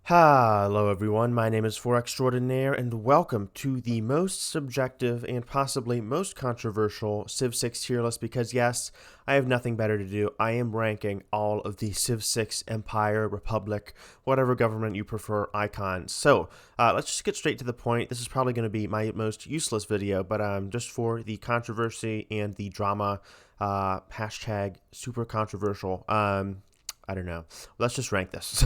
Hello everyone, my name is For Extraordinaire and welcome to the most subjective and possibly most controversial Civ 6 tier list because yes, I have nothing better to do. I am ranking all of the Civ 6 Empire, Republic, whatever government you prefer icons. So let's just get straight to the point. This is probably going to be my most useless video, but just for the controversy and the drama, hashtag super controversial. I don't know. Let's just rank this.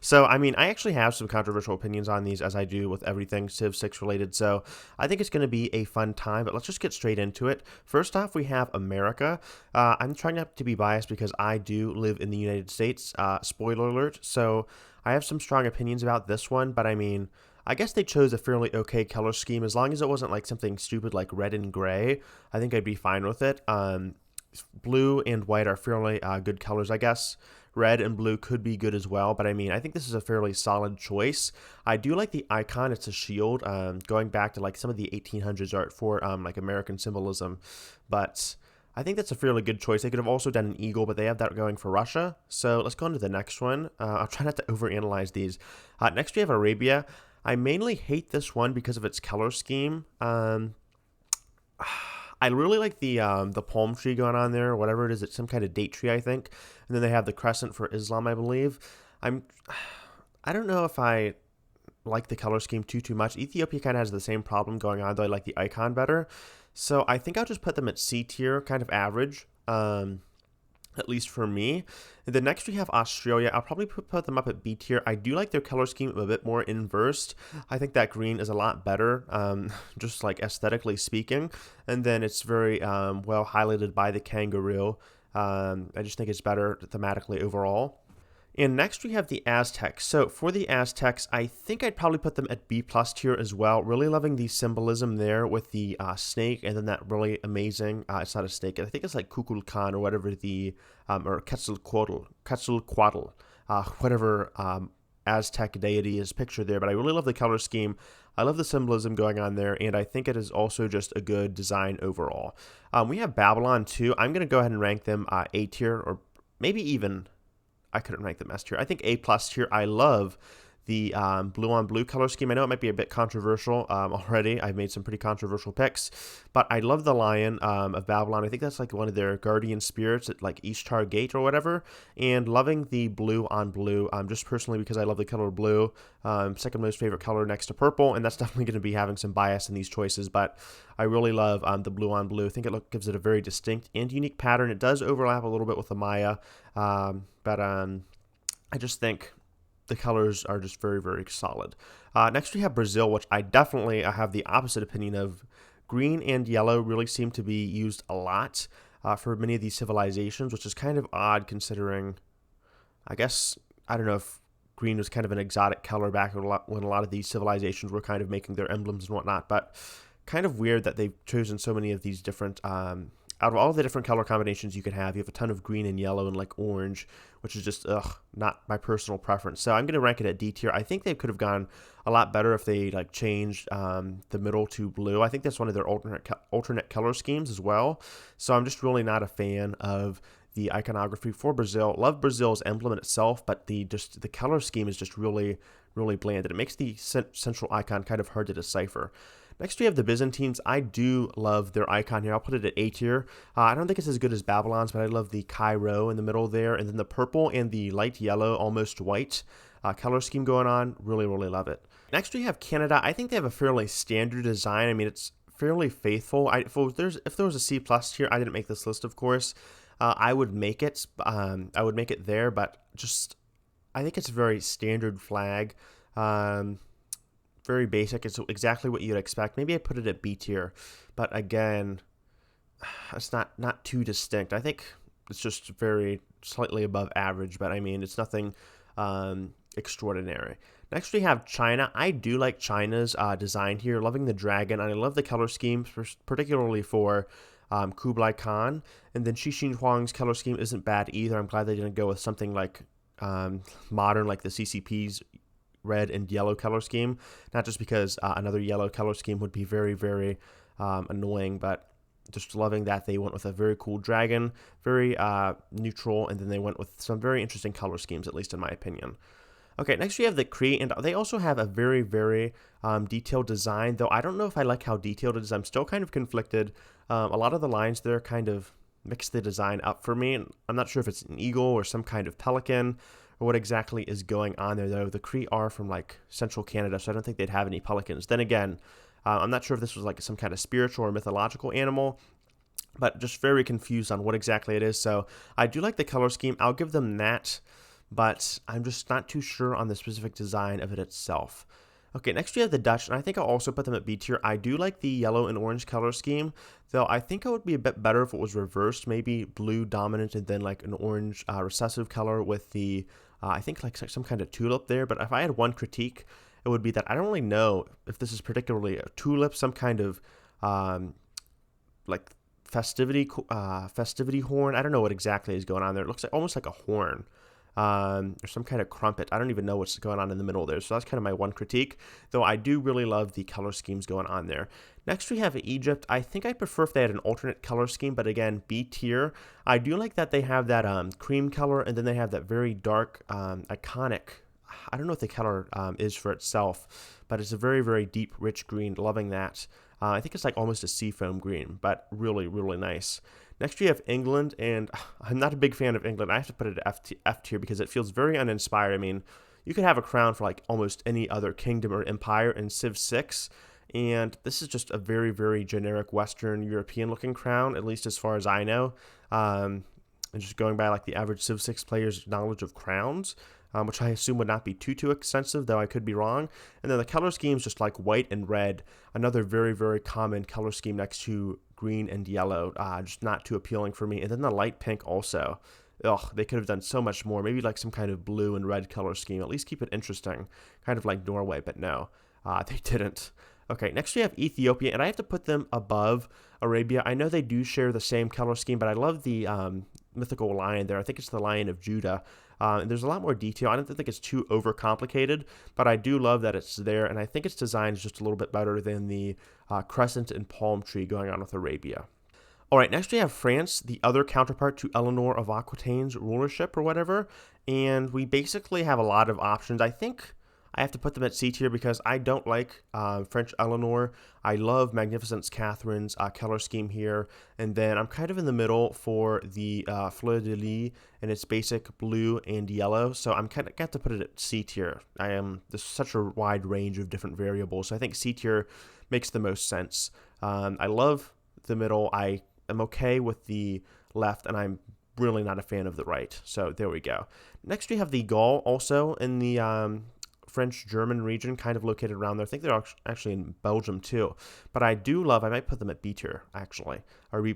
So I mean, I actually have some controversial opinions on these, as I do with everything Civ 6 related. So I think it's going to be a fun time, but let's just get straight into it. First off, we have America. I'm trying not to be biased because I do live in the United States. Spoiler alert. So I have some strong opinions about this one, but I mean, I guess they chose a fairly okay color scheme. As long as it wasn't like something stupid like red and gray, I think I'd be fine with it. Blue and white are fairly good colors, I guess. Red and blue could be good as well, but I mean, I think this is a fairly solid choice. I do like the icon. It's a shield, going back to like some of the 1800s art for like American symbolism, but I think that's a fairly good choice. They could have also done an eagle, but they have that going for Russia. So let's go on to the next one. I'll try not to overanalyze these. Next, we have Arabia. I mainly hate this one because of its color scheme. I really like the palm tree going on there, whatever it is. It's some kind of date tree, I think. And then they have the crescent for Islam, I believe. I'm, I don't know if I like the color scheme too much. Ethiopia kind of has the same problem going on, though I like the icon better. So I think I'll just put them at C tier, kind of average. At least for me. And then next we have Australia. I'll probably put them up at B tier. I do like their color scheme a bit more inversed. I think that green is a lot better, just like aesthetically speaking. And then it's very well highlighted by the kangaroo. I just think it's better thematically overall. And next we have the Aztecs. So for the Aztecs, I think I'd probably put them at B plus tier as well. Really loving the symbolism there with the snake and then that really amazing, it's not a snake, I think it's like Kukulkan or whatever the, or Quetzalcoatl, whatever Aztec deity is pictured there. But I really love the color scheme. I love the symbolism going on there, and I think it is also just a good design overall. We have Babylon too. I'm going to go ahead and rank them A tier or maybe even I couldn't rank them S tier. I think A plus tier. I love the blue on blue color scheme. I know it might be a bit controversial already. I've made some pretty controversial picks, but I love the lion of Babylon. I think that's like one of their guardian spirits at like Ishtar Gate or whatever. And loving the blue on blue, just personally because I love the color blue. Second most favorite color next to purple, and that's definitely going to be having some bias in these choices, but I really love the blue on blue. I think it gives it a very distinct and unique pattern. It does overlap a little bit with the Maya, but I just think the colors are just very solid. Next we have Brazil, which I definitely have the opposite opinion of. Green and yellow really seem to be used a lot for many of these civilizations, which is kind of odd considering, I guess, I don't know if green was kind of an exotic color back when a lot of these civilizations were kind of making their emblems and whatnot, but kind of weird that they've chosen so many of these different, out of all the different color combinations you could have, you have a ton of green and yellow and like orange, which is just, not my personal preference. So I'm going to rank it at D tier. I think they could have gone a lot better if they like changed the middle to blue. I think that's one of their alternate color schemes as well. So I'm just really not a fan of the iconography for Brazil. Love Brazil's emblem in itself, but the color scheme is just really bland. And it makes the central icon kind of hard to decipher. Next, we have the Byzantines. I do love their icon here. I'll put it at A tier. I don't think it's as good as Babylon's, but I love the Cairo in the middle there. And then the purple and the light yellow, almost white color scheme going on. Really love it. Next, we have Canada. I think they have a fairly standard design. I mean, it's fairly faithful. If there was a C plus tier, I didn't make this list, of course. I would make it. I would make it there, but just I think it's a very standard flag. Very basic. It's exactly what you'd expect. Maybe I put it at B tier, but again, it's not too distinct. I think it's just very slightly above average, but I mean, it's nothing extraordinary. Next, we have China. I do like China's design here. Loving the dragon, and I love the color scheme, particularly for Kublai Khan. And then Xi Jinping's color scheme isn't bad either. I'm glad they didn't go with something like modern, like the CCP's red and yellow color scheme, not just because another yellow color scheme would be very annoying, but just loving that they went with a very cool dragon, very neutral, and then they went with some very interesting color schemes, at least in my opinion. Okay, next we have the Cree, and they also have a very, very detailed design, though I don't know if I like how detailed it is. I'm still kind of conflicted. A lot of the lines there kind of mix the design up for me, and I'm not sure if it's an eagle or some kind of pelican or what exactly is going on there, though. The Cree are from like central Canada, so I don't think they'd have any pelicans. Then again, I'm not sure if this was like some kind of spiritual or mythological animal, but just very confused on what exactly it is. So I do like the color scheme. I'll give them that, but I'm just not too sure on the specific design of it itself. Okay, next we have the Dutch, and I think I'll also put them at B tier. I do like the yellow and orange color scheme, though I think it would be a bit better if it was reversed, maybe blue dominant and then like an orange recessive color with the, I think like some kind of tulip there. But if I had one critique, it would be that I don't really know if this is particularly a tulip, some kind of like festivity horn. I don't know what exactly is going on there. It looks like almost like a horn. Or some kind of crumpet. I don't even know what's going on in the middle there. So that's kind of my one critique, though I do really love the color schemes going on there. Next we have Egypt. I think I'd prefer if they had an alternate color scheme, but again, B tier. I do like that they have that cream color, and then they have that very dark, iconic, I don't know what the color is for itself, but it's a very, very deep, rich green. Loving that. I think it's like almost a seafoam green, but really, really nice. Next, we have England, and I'm not a big fan of England. I have to put it at F tier because it feels very uninspired. I mean, you could have a crown for like almost any other kingdom or empire in Civ 6, and this is just a very, very generic Western European-looking crown, at least as far as I know. And just going by like the average Civ 6 player's knowledge of crowns, which I assume would not be too extensive, though I could be wrong. And then the color scheme is just like white and red, another very, very common color scheme next to green and yellow, just not too appealing for me. And then the light pink also. Ugh, they could have done so much more. Maybe like some kind of blue and red color scheme. At least keep it interesting, kind of like Norway, but no, they didn't. Okay, next we have Ethiopia, and I have to put them above Arabia. I know they do share the same color scheme, but I love the mythical lion there. I think it's the Lion of Judah. And there's a lot more detail. I don't think it's too overcomplicated, but I do love that it's there, and I think its design is just a little bit better than the crescent and palm tree going on with Arabia. All right, next we have France, the other counterpart to Eleanor of Aquitaine's rulership or whatever, and we basically have a lot of options. I think I have to put them at C tier because I don't like French Eleanor. I love Magnificence Catherine's color scheme here. And then I'm kind of in the middle for the Fleur de Lis and its basic blue and yellow. So I'm kind of got to put it at C tier. There's such a wide range of different variables. So I think C tier makes the most sense. I love the middle. I am okay with the left, and I'm really not a fan of the right. So there we go. Next we have the Gaul, also in the French-German region, kind of located around there. I think they're actually in Belgium too. But I might put them at B tier, actually, or B+.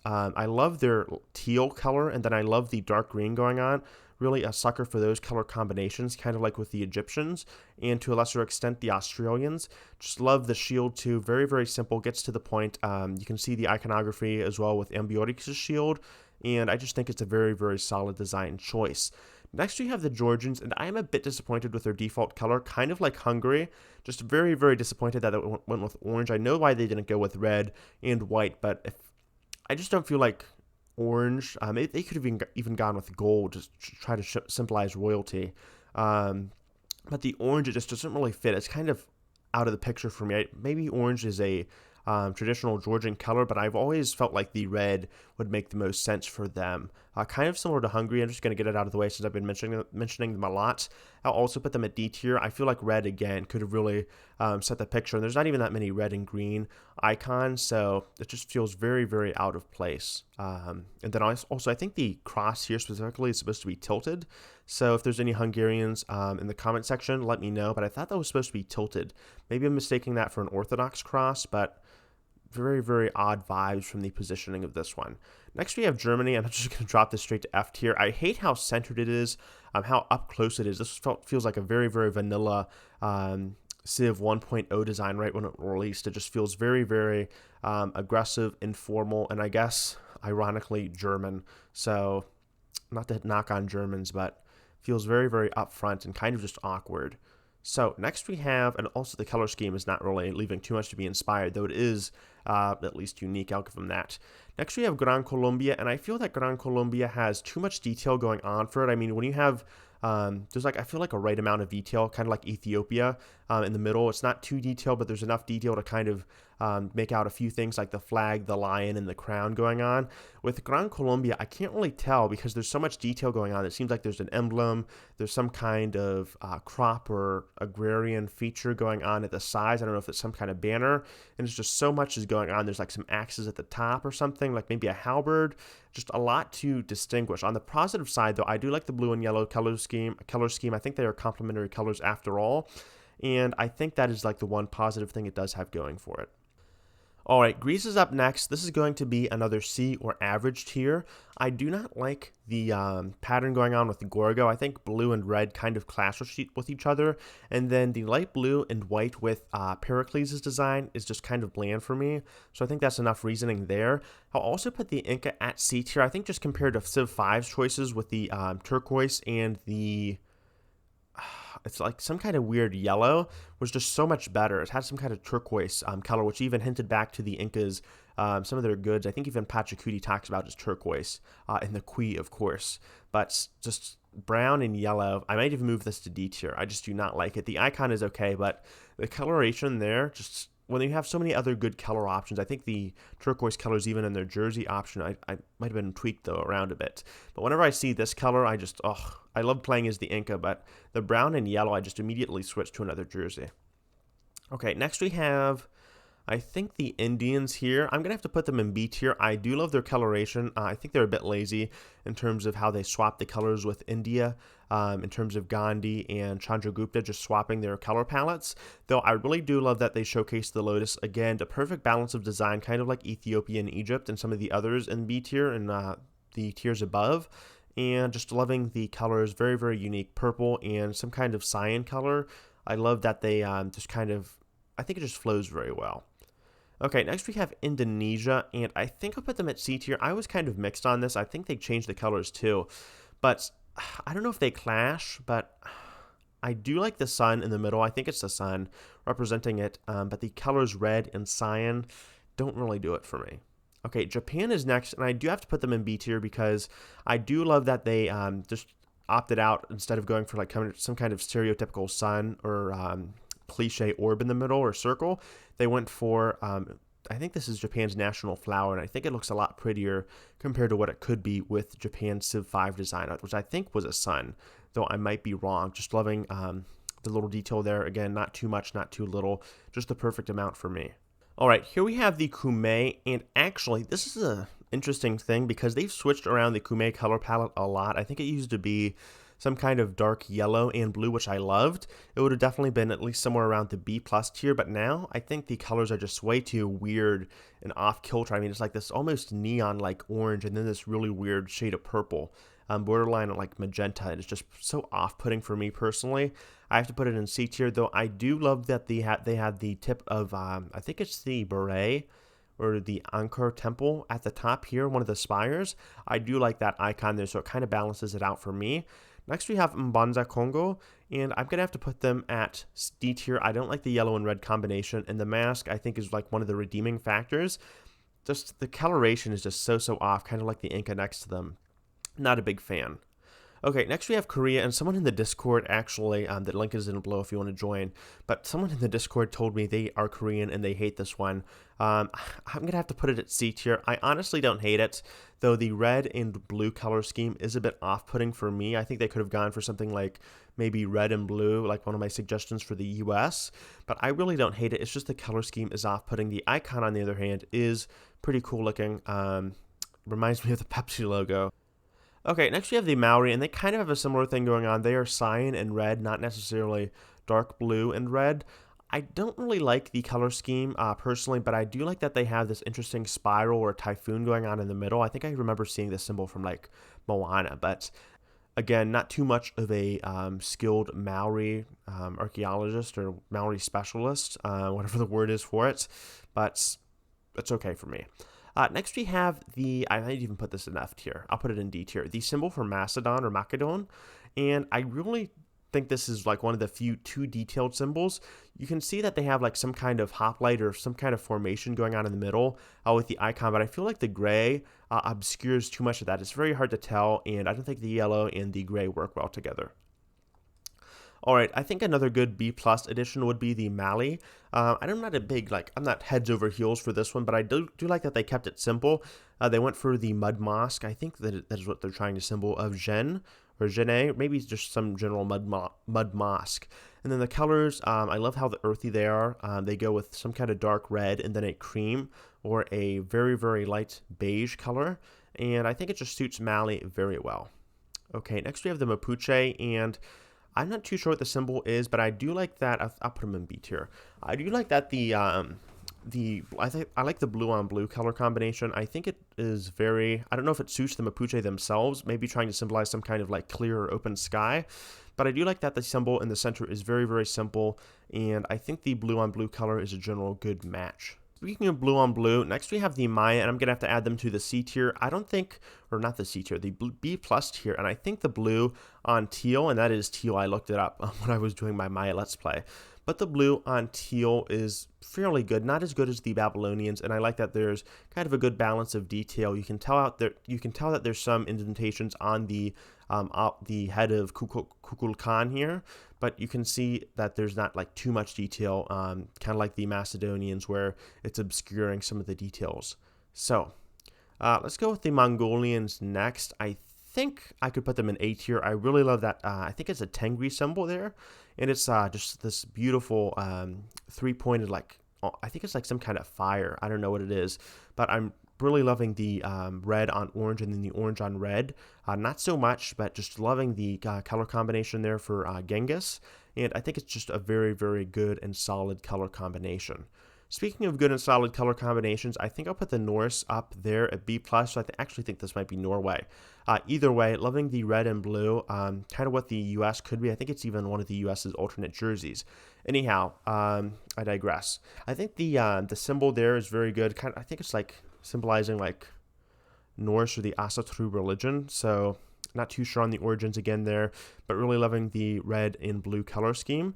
I love their teal color, and then I love the dark green going on. Really a sucker for those color combinations, kind of like with the Egyptians, and to a lesser extent, the Australians. Just love the shield too. Very, very simple, gets to the point. You can see the iconography as well with Ambiorix's shield, and I just think it's a very, very solid design choice. Next, we have the Georgians, and I am a bit disappointed with their default color, kind of like Hungary. Just very, very disappointed that it went with orange. I know why they didn't go with red and white, but I just don't feel like orange. They could have even gone with gold, just to try to symbolize royalty. But the orange, it just doesn't really fit. It's kind of out of the picture for me. Maybe orange is a traditional Georgian color, but I've always felt like the red would make the most sense for them. Kind of similar to Hungary. I'm just going to get it out of the way since I've been mentioning them a lot. I'll also put them at D tier. I feel like red, again, could have really set the picture. And there's not even that many red and green icons, so it just feels very, very out of place. And then also, I think the cross here specifically is supposed to be tilted. So if there's any Hungarians in the comment section, let me know. But I thought that was supposed to be tilted. Maybe I'm mistaking that for an Orthodox cross, but very, very odd vibes from the positioning of this one. Next, we have Germany. I'm just going to drop this straight to F tier. I hate how centered it is, how up close it is. This feels like a very, very vanilla Civ 1.0 design right when it released. It just feels very, very aggressive, informal, and I guess, ironically, German. So, not to knock on Germans, but feels very, very upfront and kind of just awkward. So next we have, and also the color scheme is not really leaving too much to be inspired, though it is at least unique. I'll give them that. Next we have Gran Colombia, and I feel that Gran Colombia has too much detail going on for it. I mean, when you have There's like, I feel like a right amount of detail, kind of like Ethiopia in the middle. It's not too detailed, but there's enough detail to kind of make out a few things like the flag, the lion, and the crown going on. With Gran Colombia, I can't really tell because there's so much detail going on. It seems like there's an emblem, there's some kind of crop or agrarian feature going on at the sides. I don't know if it's some kind of banner, and it's just so much is going on. There's like some axes at the top or something, like maybe a halberd. Just a lot to distinguish. On the positive side, though, I do like the blue and yellow color scheme. I think they are complementary colors after all, and I think that is like the one positive thing it does have going for it. All right, Greece is up next. This is going to be another C or average tier. I do not like the pattern going on with the Gorgo. I think blue and red kind of clash with each other. And then the light blue and white with Pericles' design is just kind of bland for me. So I think that's enough reasoning there. I'll also put the Inca at C tier. I think just compared to Civ 5's choices with the turquoise and the it's like some kind of weird yellow was just so much better. It had some kind of turquoise color, which even hinted back to the Incas, some of their goods. I think even Pachacuti talks about just turquoise, and the Kui, of course. But just brown and yellow. I might even move this to D tier. I just do not like it. The icon is okay, but the coloration there, just when you have so many other good color options, I think the turquoise colors, even in their jersey option, I might have been tweaked though around a bit. But whenever I see this color, I love playing as the Inca, but the brown and yellow, I just immediately switch to another jersey. Okay, next we have, I think, the Indians here. I'm going to have to put them in B tier. I do love their coloration. I think they're a bit lazy in terms of how they swap the colors with India, in terms of Gandhi and Chandragupta just swapping their color palettes. Though I really do love that they showcase the lotus. Again, the perfect balance of design, kind of like Ethiopia and Egypt and some of the others in B tier and the tiers above. And just loving the colors, very, very unique. Purple and some kind of cyan color. I love that they just kind of, I think it just flows very well. Okay, next we have Indonesia, and I think I'll put them at C tier. I was kind of mixed on this. I think they changed the colors too, but I don't know if they clash, but I do like the sun in the middle. I think it's the sun representing it, but the colors red and cyan don't really do it for me. Okay, Japan is next, and I do have to put them in B tier because I do love that they just opted out instead of going for like some kind of stereotypical sun or cliche orb in the middle or circle. They went for, I think this is Japan's national flower, and I think it looks a lot prettier compared to what it could be with Japan's Civ 5 design, which I think was a sun, though I might be wrong. Just loving the little detail there. Again, not too much, not too little, just the perfect amount for me. All right, here we have the Kume, and actually, this is an interesting thing because they've switched around the Kume color palette a lot. I think it used to be some kind of dark yellow and blue, which I loved. It would have definitely been at least somewhere around the B plus tier, but now I think the colors are just way too weird and off kilter. I mean, it's like this almost neon-like orange and then this really weird shade of purple, borderline like magenta. It's just so off-putting for me personally. I have to put it in C tier, though I do love that they had the tip of, I think it's the beret or the Angkor Temple at the top here, one of the spires. I do like that icon there, so it kind of balances it out for me. Next, we have Mbanza Congo, and I'm going to have to put them at D tier. I don't like the yellow and red combination, and the mask, I think, is like one of the redeeming factors. Just the coloration is just so off, kind of like the Inca next to them. Not a big fan. Okay, next we have Korea, and someone in the Discord actually, the link is in below if you want to join, but someone in the Discord told me they are Korean and they hate this one. I'm going to have to put it at C tier. I honestly don't hate it, though the red and blue color scheme is a bit off-putting for me. I think they could have gone for something like maybe red and blue, like one of my suggestions for the US, but I really don't hate it. It's just the color scheme is off-putting. The icon, on the other hand, is pretty cool looking. Reminds me of the Pepsi logo. Okay, next we have the Maori, and they kind of have a similar thing going on. They are cyan and red, not necessarily dark blue and red. I don't really like the color scheme personally, but I do like that they have this interesting spiral or typhoon going on in the middle. I think I remember seeing this symbol from like Moana, but again, not too much of a skilled Maori archaeologist or Maori specialist, whatever the word is for it, but it's okay for me. Next we have I might even put this in F tier. I'll put it in D tier. The symbol for Macedon or Macedon. And I really think this is like one of the few too detailed symbols. You can see that they have like some kind of hoplite or some kind of formation going on in the middle with the icon. But I feel like the gray obscures too much of that. It's very hard to tell. And I don't think the yellow and the gray work well together. All right, I think another good B plus addition would be the Mali. I'm not a big, I'm not heads over heels for this one, but I do like that they kept it simple. They went for the mud mosque. I think that is what they're trying to symbol of Gen or Genet, maybe it's just some general mud mosque. And then the colors, I love how the earthy they are. They go with some kind of dark red and then a cream or a very, very light beige color. And I think it just suits Mali very well. Okay, next we have the Mapuche, and I'm not too sure what the symbol is, but I do like that. I'll put them in B tier. I do like that I like the blue on blue color combination. I think it is very, I don't know if it suits the Mapuche themselves, maybe trying to symbolize some kind of clear or open sky, but I do like that the symbol in the center is very, very simple, and I think the blue on blue color is a general good match. Speaking of blue on blue, next we have the Maya, and I'm going to have to add them to the C tier. I don't think, or not the C tier, the B plus tier, and I think the blue on teal, and that is teal, I looked it up when I was doing my Maya Let's Play, but the blue on teal is fairly good, not as good as the Babylonians, and I like that there's kind of a good balance of detail. You can tell that there's some indentations on the head of Kukulkan here, but you can see that there's not too much detail, kind of like the Macedonians where it's obscuring some of the details. So let's go with the Mongolians next. I think I could put them in A tier. I really love that. I think it's a Tengri symbol there, and it's just this beautiful three-pointed, I think it's some kind of fire. I don't know what it is, but I'm really loving the red on orange and then the orange on red. Not so much, but just loving the color combination there for Genghis. And I think it's just a very, very good and solid color combination. Speaking of good and solid color combinations, I think I'll put the Norse up there at B+. So I actually think this might be Norway. Either way, loving the red and blue, kind of what the U.S. could be. I think it's even one of the U.S.'s alternate jerseys. Anyhow, I digress. I think the symbol there is very good. I think it's symbolizing Norse or the Asatru religion. So not too sure on the origins again there, but really loving the red and blue color scheme.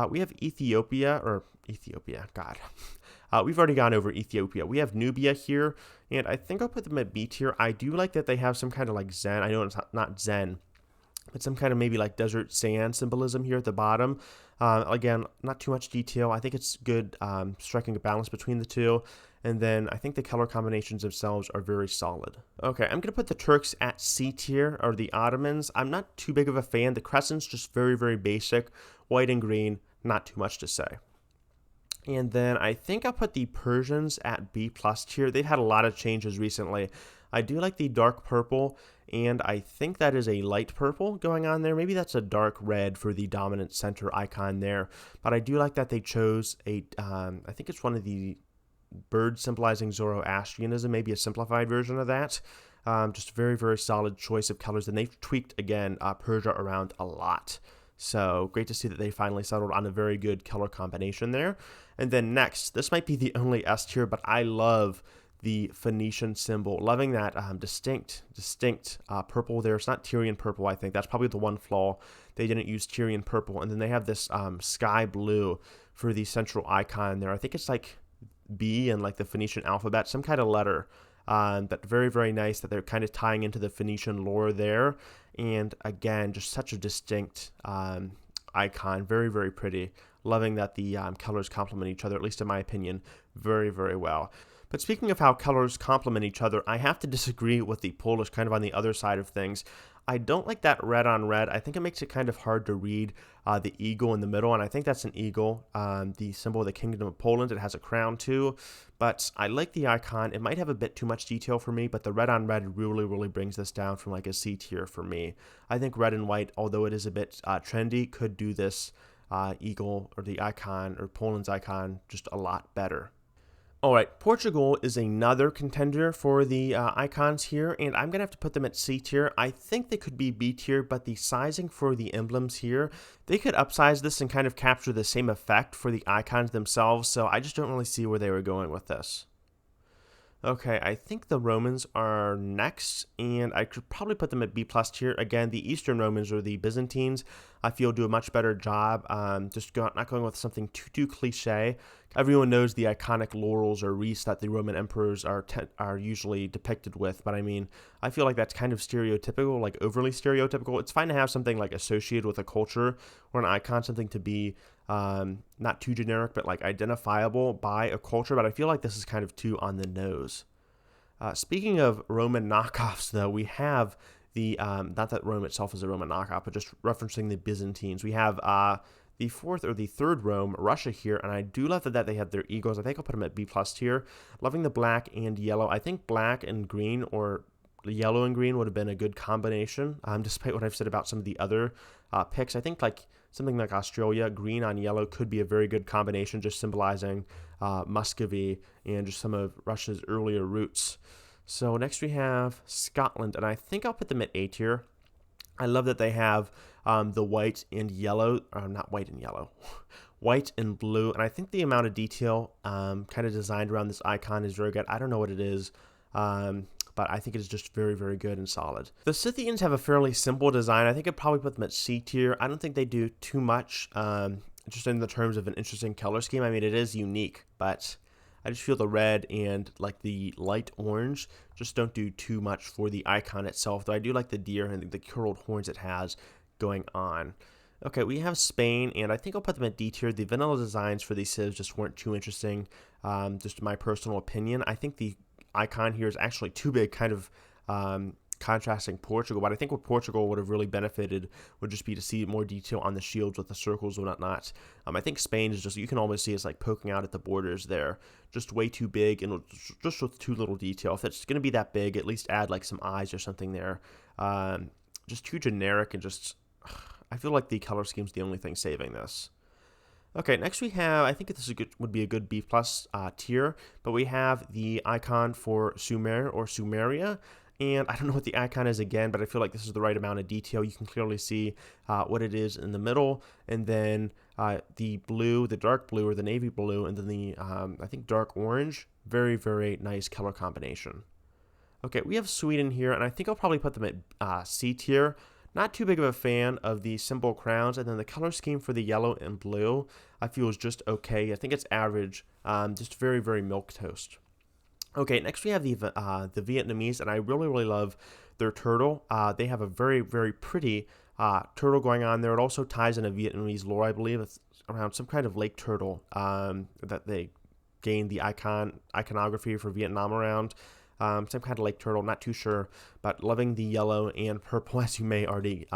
We have Ethiopia, God. We've already gone over Ethiopia. We have Nubia here, and I think I'll put them at B tier. I do like that they have some kind of Zen. I know it's not Zen, but some kind of maybe desert sand symbolism here at the bottom. Again, not too much detail. I think it's good, striking a balance between the two. And then I think the color combinations themselves are very solid. Okay, I'm going to put the Turks at C tier, or the Ottomans. I'm not too big of a fan. The crescent's just very, very basic. White and green, not too much to say. And then I think I'll put the Persians at B plus tier. They've had a lot of changes recently. I do like the dark purple, and I think that is a light purple going on there. Maybe that's a dark red for the dominant center icon there. But I do like that they chose I think it's one of the bird symbolizing Zoroastrianism, maybe a simplified version of that. Just very, very solid choice of colors, and they've tweaked, again, Persia around a lot. So great to see that they finally settled on a very good color combination there. And then next, this might be the only S tier, but I love the Phoenician symbol. Loving that distinct purple there. It's not Tyrian purple, I think. That's probably the one flaw. They didn't use Tyrian purple. And then they have this sky blue for the central icon there. I think it's B and the Phoenician alphabet, some kind of letter. But very, very nice that they're kind of tying into the Phoenician lore there. And again, just such a distinct icon. Very, very pretty. Loving that the colors complement each other, at least in my opinion, very, very well. But speaking of how colors complement each other, I have to disagree with the Polish kind of on the other side of things. I don't like that red on red. I think it makes it kind of hard to read the eagle in the middle, and I think that's an eagle, the symbol of the Kingdom of Poland. It has a crown too, but I like the icon. It might have a bit too much detail for me, but the red on red really, really brings this down from a C tier for me. I think red and white, although it is a bit trendy, could do this eagle or the icon or Poland's icon just a lot better. All right, Portugal is another contender for the icons here, and I'm going to have to put them at C tier. I think they could be B tier, but the sizing for the emblems here, they could upsize this and kind of capture the same effect for the icons themselves, so I just don't really see where they were going with this. Okay, I think the Romans are next, and I could probably put them at B plus tier. Again, the Eastern Romans or the Byzantines, I feel do a much better job. Not going with something too cliche. Everyone knows the iconic laurels or wreaths that the Roman emperors are usually depicted with, but I mean, I feel like that's kind of stereotypical, like overly stereotypical. It's fine to have something like associated with a culture or an icon, something to be not too generic, but like identifiable by a culture. But I feel like this is kind of too on the nose. Speaking of Roman knockoffs, though, we have not that Rome itself is a Roman knockoff, but just referencing the Byzantines. We have the fourth or the third Rome, Russia here, and I do love that they have their eagles. I think I'll put them at B+ tier. Loving the black and yellow. I think black and green or yellow and green would have been a good combination, despite what I've said about some of the other picks. I think like something like Australia, green on yellow could be a very good combination, just symbolizing Muscovy and just some of Russia's earlier roots. So next we have Scotland, and I think I'll put them at A tier. I love that they have the white and yellow, not white and yellow, white and blue, and I think the amount of detail kind of designed around this icon is very good. I don't know what it is, but I think it is just very, very good and solid. The Scythians have a fairly simple design. I think I'd probably put them at C tier. I don't think they do too much, just in the terms of an interesting color scheme. I mean, it is unique, but I just feel the red and like the light orange just don't do too much for the icon itself, though I do like the deer and the curled horns it has going on. Okay, we have Spain, and I think I'll put them at D tier. The vanilla designs for these civs just weren't too interesting, just my personal opinion. I think the icon here is actually too big, kind of contrasting Portugal, but I think what Portugal would have really benefited would just be to see more detail on the shields with the circles and whatnot. I think Spain is just, you can almost see it's like poking out at the borders there, just way too big and just with too little detail. If it's going to be that big, at least add like some eyes or something there. Just too generic, and just I feel like the color scheme's the only thing saving this. Okay, next we have, I think this would be a good B+ tier, but we have the icon for Sumer or Sumeria. And I don't know what the icon is again, but I feel like this is the right amount of detail. You can clearly see what it is in the middle, and then the blue, the dark blue or the navy blue, and then the, I think, dark orange. Very, very nice color combination. Okay, we have Sweden here, and I think I'll probably put them at C tier. Not too big of a fan of the symbol crowns, and then the color scheme for the yellow and blue I feel is just okay. I think it's average, just very, very milquetoast. Okay, next we have the Vietnamese, and I really, really love their turtle. They have a very, very pretty turtle going on there. It also ties in a Vietnamese lore, I believe. It's around some kind of lake turtle that they gained the iconography for Vietnam around. Some kind of lake turtle, not too sure, but loving the yellow and purple, as you may already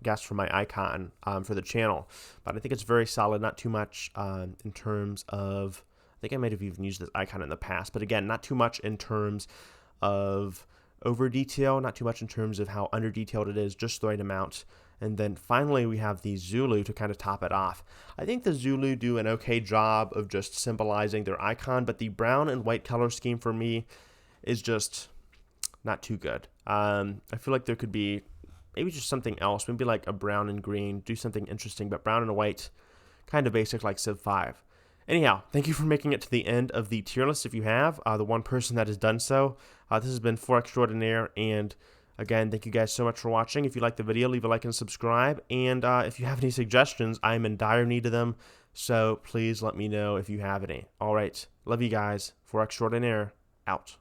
guess from my icon for the channel. But I think it's very solid, not too much in terms of, I think I might have even used this icon in the past, but again, not too much in terms of over detail, not too much in terms of how under detailed it is, just the right amount. And then finally, we have the Zulu to kind of top it off. I think the Zulu do an okay job of just symbolizing their icon, but the brown and white color scheme for me is just not too good. I feel like there could be maybe just something else, maybe like a brown and green, do something interesting, but brown and white, kind of basic like Civ 5. Anyhow, thank you for making it to the end of the tier list if you have, the one person that has done so. This has been 4 Extraordinaire, and again, thank you guys so much for watching. If you liked the video, leave a like and subscribe, and if you have any suggestions, I'm in dire need of them, so please let me know if you have any. Alright, love you guys. 4 Extraordinaire, out.